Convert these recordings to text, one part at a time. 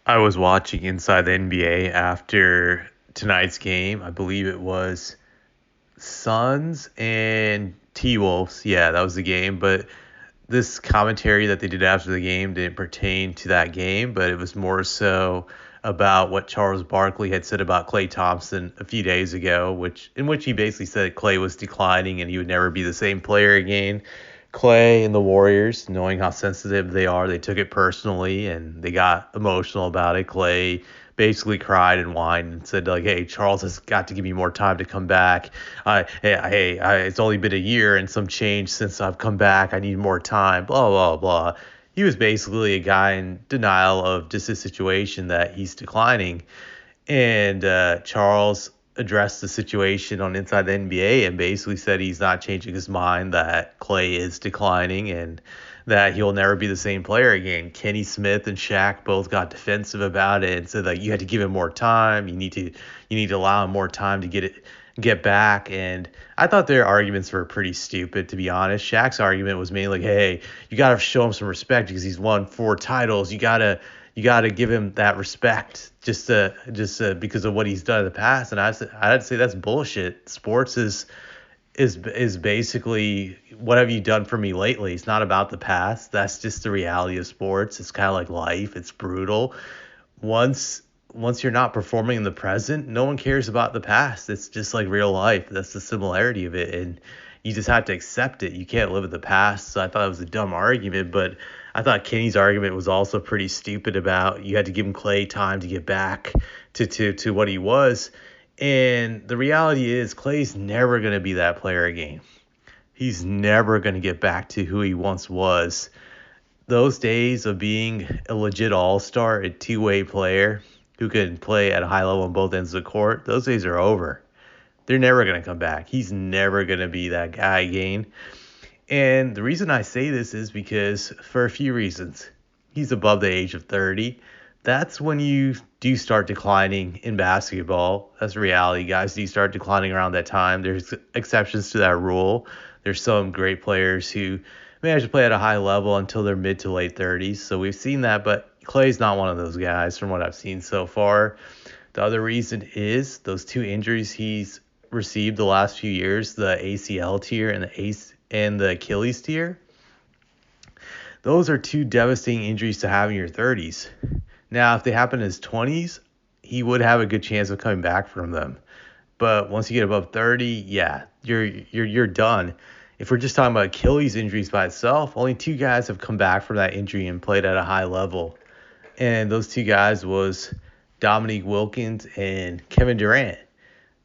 I was watching Inside the NBA after tonight's game. I believe it was Suns and T Wolves. Yeah, that was the game. But this commentary that they did after the game didn't pertain to that game, but it was more so about what Charles Barkley had said about Klay Thompson a few days ago, which he basically said Klay was declining and he would never be the same player again. Klay and the Warriors, knowing how sensitive they are, they took it personally and they got emotional about it. Klay basically cried and whined and said like, "Hey, Charles has got to give me more time to come back. It's only been a year and some change since I've come back. I need more time." Blah blah blah. He was basically a guy in denial of just his situation that he's declining. And Charles addressed the situation on Inside the NBA and basically said he's not changing his mind that Klay is declining and that he'll never be the same player again. Kenny Smith and Shaq both got defensive about it and said that you had to give him more time. You need to allow him more time to get back. And I thought their arguments were pretty stupid, to be honest. Shaq's argument was mainly like, hey, you got to show him some respect because he's won 4 titles. You gotta give him that respect just because of what he's done in the past. And I'd say that's bullshit. Sports is basically what have you done for me lately. It's not about the past. That's just the reality of sports. It's kind of like life. It's brutal. Once once you're not performing in the present, no one cares about the past. It's just like real life. That's the similarity of it. And you just have to accept it. You can't live in the past. So I thought it was a dumb argument, but I thought Kenny's argument was also pretty stupid about you had to give him Klay time to get back to what he was. And the reality is Klay's never going to be that player again. He's never going to get back to who he once was. Those days of being a legit all-star, a two-way player who can play at a high level on both ends of the court, those days are over. They're never going to come back. He's never going to be that guy again. And the reason I say this is because for a few reasons. He's above the age of 30. That's when you do start declining in basketball. That's reality. Guys do start declining around that time. There's exceptions to that rule. There's some great players who manage to play at a high level until their mid to late 30s. So we've seen that, but Clay's not one of those guys from what I've seen so far. The other reason is those 2 injuries he's received the last few years, the ACL tear and the Achilles tear. Those are 2 devastating injuries to have in your 30s. Now, if they happen in his 20s, he would have a good chance of coming back from them. But once you get above 30, yeah, you're done. If we're just talking about Achilles injuries by itself, only 2 guys have come back from that injury and played at a high level. And those 2 guys was Dominique Wilkins and Kevin Durant.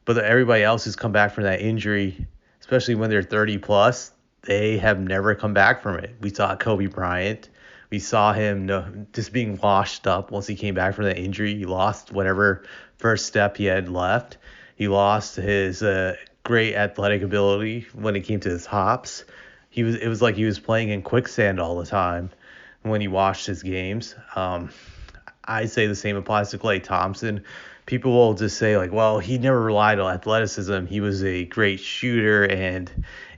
But everybody else who's come back from that injury, especially when they're 30 plus, they have never come back from it. We saw Kobe Bryant. We saw him just being washed up once he came back from that injury. He lost whatever first step he had left. He lost his great athletic ability when it came to his hops. It was like he was playing in quicksand all the time when he watched his games. I say the same applies to Klay Thompson. People will just say like, well, he never relied on athleticism. He was a great shooter and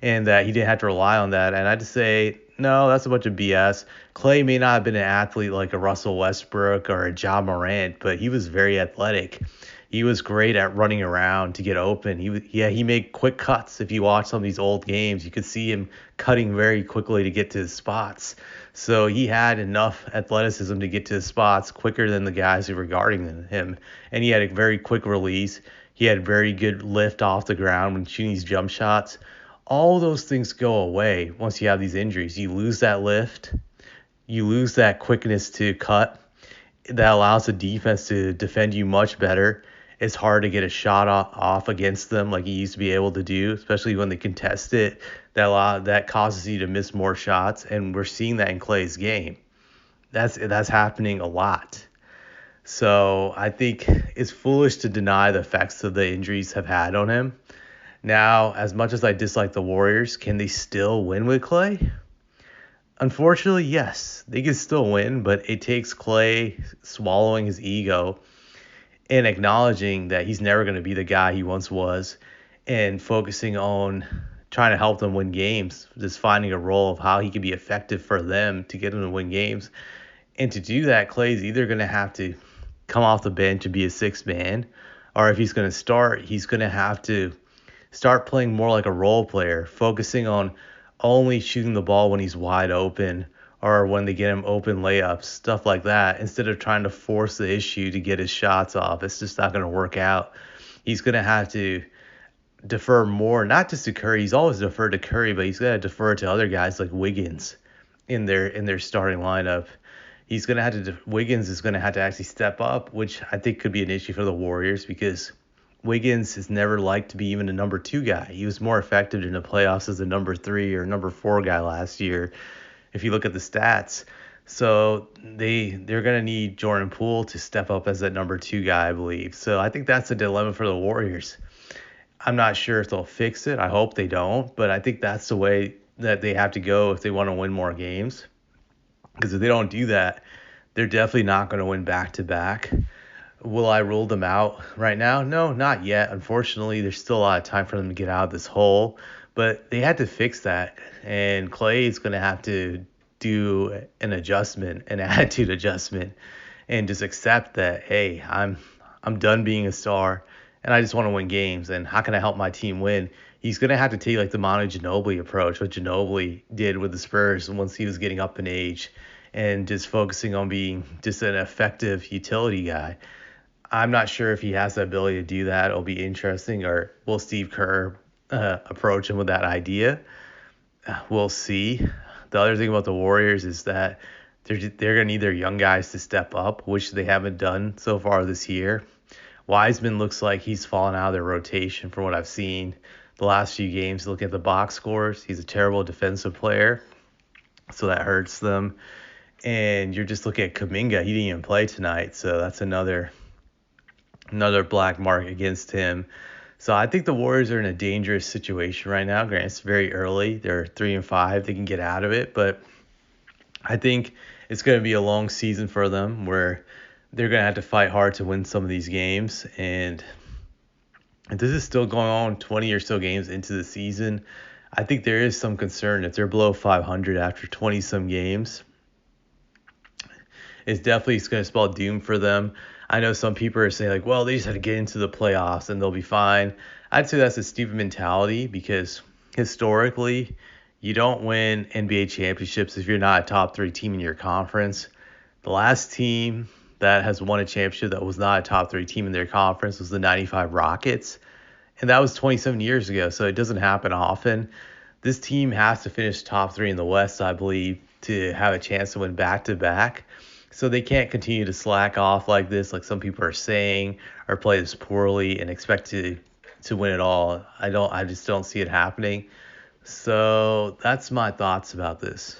that he didn't have to rely on that. And I just say, no, that's a bunch of BS. Klay may not have been an athlete like a Russell Westbrook or a Ja Morant, but he was very athletic. He was great at running around to get open. He made quick cuts. If you watch some of these old games, you could see him cutting very quickly to get to his spots. So he had enough athleticism to get to his spots quicker than the guys who were guarding him. And he had a very quick release. He had very good lift off the ground when shooting these jump shots. All those things go away once you have these injuries. You lose that lift. You lose that quickness to cut. That allows the defense to defend you much better. It's hard to get a shot off against them like you used to be able to do, especially when they contest it. That causes you to miss more shots, and we're seeing that in Klay's game. That's happening a lot. So I think it's foolish to deny the effects of the injuries have had on him. Now, as much as I dislike the Warriors, can they still win with Klay? Unfortunately, yes, they can still win, but it takes Klay swallowing his ego and acknowledging that he's never going to be the guy he once was and focusing on trying to help them win games, just finding a role of how he can be effective for them to get them to win games. And to do that, Klay's either going to have to come off the bench and be a sixth man, or if he's going to start, he's going to have to start playing more like a role player, focusing on only shooting the ball when he's wide open or when they get him open layups, stuff like that, instead of trying to force the issue to get his shots off. It's just not going to work out. He's going to have to defer more, not just to Curry. He's always deferred to Curry, but he's got to defer to other guys like Wiggins in their starting lineup. He's going to have to Wiggins is going to have to actually step up, which I think could be an issue for the Warriors because Wiggins has never liked to be even a number 2 guy. He was more effective in the playoffs as a number 3 or number 4 guy last year, if you look at the stats. So they're going to need Jordan Poole to step up as that number 2 guy, I believe. So I think that's a dilemma for the Warriors. I'm not sure if they'll fix it. I hope they don't, but I think that's the way that they have to go if they want to win more games. Because if they don't do that, they're definitely not going to win back-to-back. Will I rule them out right now? No, not yet. Unfortunately, there's still a lot of time for them to get out of this hole. But they had to fix that. And Klay is going to have to do an adjustment, an attitude adjustment, and just accept that, hey, I'm done being a star, and I just want to win games. And how can I help my team win? He's going to have to take like the Manu Ginobili approach, what Ginobili did with the Spurs once he was getting up in age, and just focusing on being just an effective utility guy. I'm not sure if he has the ability to do that. It'll be interesting. Or will Steve Kerr approach him with that idea? We'll see. The other thing about the Warriors is that they're going to need their young guys to step up, which they haven't done so far this year. Wiseman looks like he's fallen out of their rotation from what I've seen the last few games. Look at the box scores. He's a terrible defensive player, so that hurts them. And you're just looking at Kuminga. He didn't even play tonight, so that's another black mark against him. So I think the Warriors are in a dangerous situation right now. Granted, it's very early. They're 3-5. They can get out of it, but I think it's going to be a long season for them where they're going to have to fight hard to win some of these games. And this is still going on 20 or so games into the season. I think there is some concern if they're below 500 after 20-some games. It's definitely going to spell doom for them. I know some people are saying, like, well, they just have to get into the playoffs and they'll be fine. I'd say that's a stupid mentality because historically, you don't win NBA championships if you're not a top 3 team in your conference. The last team that has won a championship that was not a top 3 team in their conference was the 95 Rockets. And that was 27 years ago, so it doesn't happen often. This team has to finish top 3 in the West, I believe, to have a chance to win back-to-back. So they can't continue to slack off like this, like some people are saying, or play this poorly and expect to win it all. I just don't see it happening. So that's my thoughts about this.